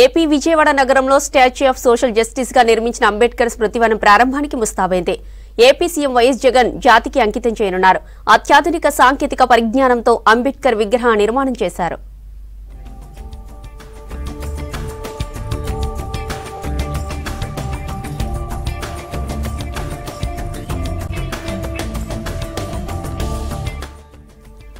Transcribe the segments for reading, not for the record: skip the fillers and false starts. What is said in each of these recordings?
AP Vijayawada నగరంలో statue of social justice గా నిర్మించిన అంబేద్కర్ స్మృతివనం ప్రారంభానికి ముస్తాబైంది. ఏపీ సీఎం వైఎస్ జగన్ జాతికి అంకితం చేయనున్నారు. అత్యాధునిక సాంకేతిక పరిజ్ఞానంతో అంబేద్కర్ విగ్రహ నిర్మాణం చేశారు.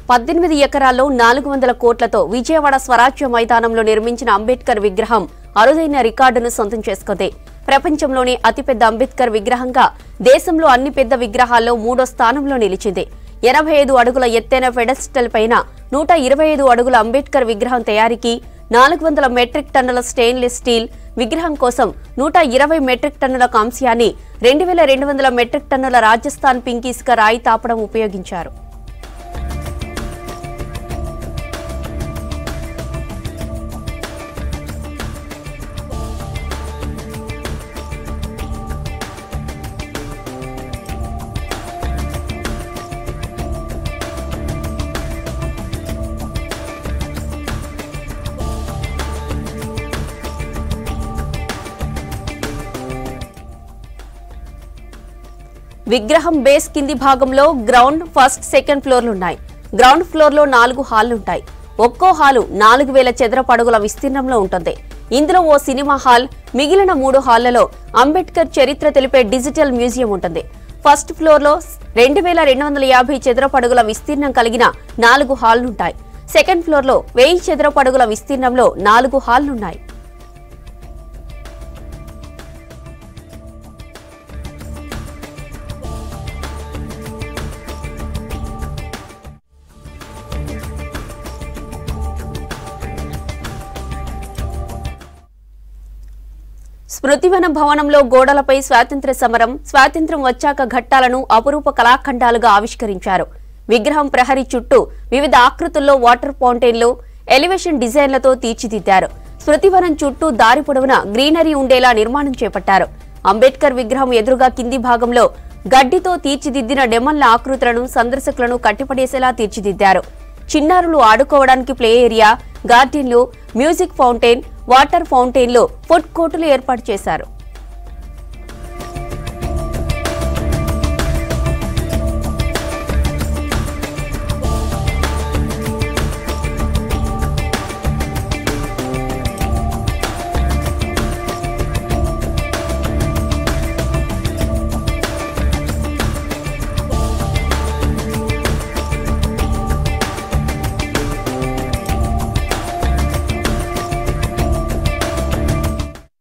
పద్దెనిమిది ఎకరాల్లో 400 కోట్లతో విజయవాడ స్వరాజ్య మైదానంలో నిర్మించిన అంబేద్కర్ విగ్రహం అరుదైన రికార్డును సొంతం చేసుకుంది. ప్రపంచంలోనే అతిపెద్ద అంబేద్కర్ విగ్రహంగా దేశంలో అన్ని పెద్ద విగ్రహాల్లో 3వ స్థానంలో నిలిచింది. 85 అడుగుల ఎత్తైన పెడెస్టల్ పైన 125 అడుగుల అంబేద్కర్ విగ్రహం తయారీకి 400 మెట్రిక్ టన్నుల స్టెయిన్లెస్ స్టీల్ విగ్రహం కోసం 120 మెట్రిక్ టన్నుల కాంస్యాన్ని 2200 మెట్రిక్ టన్నుల రాజస్థాన్ పింక్ ఇసుక రాయి తాపడం ఉపయోగించారు. విగ్రహం బేస్ కింది భాగంలో గ్రౌండ్, ఫస్ట్, సెకండ్ ఫ్లోర్లున్నాయి. గ్రౌండ్ ఫ్లోర్లో 4 హాళ్లుంటాయి. ఒక్కో హాలు 4000 చదరపు అడుగుల విస్తీర్ణంలో ఉంటుంది. ఇందులో ఓ సినిమా హాల్, మిగిలిన 3 హాళ్లలో అంబేద్కర్ చరిత్ర తెలిపే డిజిటల్ మ్యూజియం ఉంటుంది. ఫస్ట్ ఫ్లోర్లో 2250 చదరపు అడుగుల విస్తీర్ణం కలిగిన 4 హాళ్లుంటాయి. సెకండ్ ఫ్లోర్లో 1000 చదరపు అడుగుల విస్తీర్ణంలో 4 హాళ్లున్నాయి. స్మృతివనం భవనంలో గోడలపై స్వాతంత్ర్య సమరం, స్వాతంత్ర్యం వచ్చాక ఘట్టాలను అపురూప కళాఖండాలుగా ఆవిష్కరించారు. విగ్రహం ప్రహరీ చుట్టూ వివిధ ఆకృతుల్లో వాటర్ ఫౌంటైన్లు, ఎలివేషన్ డిజైన్లతో తీర్చిదిద్దారు. స్మృతివనం చుట్టూ దారి పొడవునా గ్రీనరీ ఉండేలా నిర్మాణం చేపట్టారు. అంబేద్కర్ విగ్రహం ఎదురుగా కింది భాగంలో గడ్డితో తీర్చిదిద్దిన డెమన్ల ఆకృతులను సందర్శకులను కట్టిపడేసేలా తీర్చిదిద్దారు. చిన్నారులు ఆడుకోవడానికి ప్లే ఏరియా, గార్డెన్లు, మ్యూజిక్ ఫౌంటైన్, వాటర్ ఫౌంటైన్లు, ఫుడ్ కోర్టులు ఏర్పాటు చేశారు.